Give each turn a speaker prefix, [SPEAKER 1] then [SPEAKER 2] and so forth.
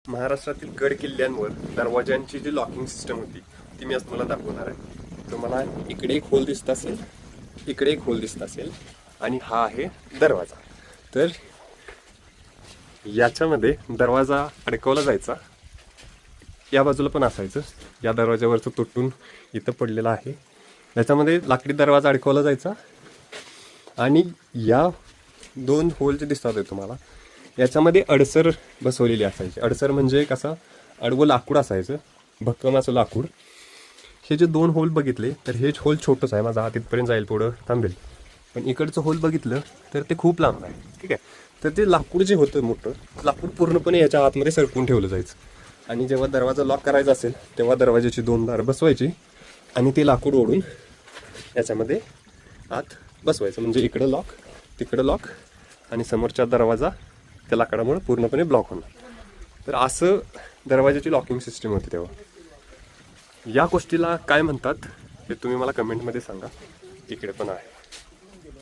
[SPEAKER 1] महाराष्ट्रातील गड किल्ल्यांवर दरवाजांची जी लॉकिंग सिस्टम होती ती मी आज तुम्हाला दाखवणार आहे. तुम्हाला इकडे एक होल दिसत असेल, इकडे एक होल दिसत असेल आणि हा आहे दरवाजा. तर याच्यामध्ये दरवाजा अडकवला जायचा, या बाजूला पण असायचं. या दरवाजावरचं तुटून इथं पडलेलं आहे. याच्यामध्ये लाकडी दरवाजा अडकवला जायचा आणि या दोन होल जे दिसतात आहे तुम्हाला, याच्यामध्ये अडसर बसवलेली असायची. अडसर म्हणजे कसं अडवं लाकूड असायचं, भक्कम असं लाकूड. हे जे दोन होल बघितले तर हे होल छोटंच आहे, माझा हात इथपर्यंत जाईल, पुढं थांबेल. पण इकडचं होल बघितलं तर ते खूप लांब आहे. ठीक आहे. तर ते लाकूड जे होतं मोठं लाकूड पूर्णपणे याच्या आतमध्ये सरकून ठेवलं जायचं आणि जेव्हा दरवाजा लॉक करायचा असेल तेव्हा दरवाजाची दोन दार बसवायची आणि ते लाकूड ओढून याच्यामध्ये आत बसवायचं. म्हणजे इकडं लॉक, तिकडं लॉक आणि समोरचा दरवाजा त्या लाकडामुळे पूर्णपणे ब्लॉक होणार. तर असं दरवाजाची लॉकिंग सिस्टम होती तेव्हा. या गोष्टीला काय म्हणतात हे तुम्ही मला कमेंटमध्ये सांगा. इकडे पण आहे.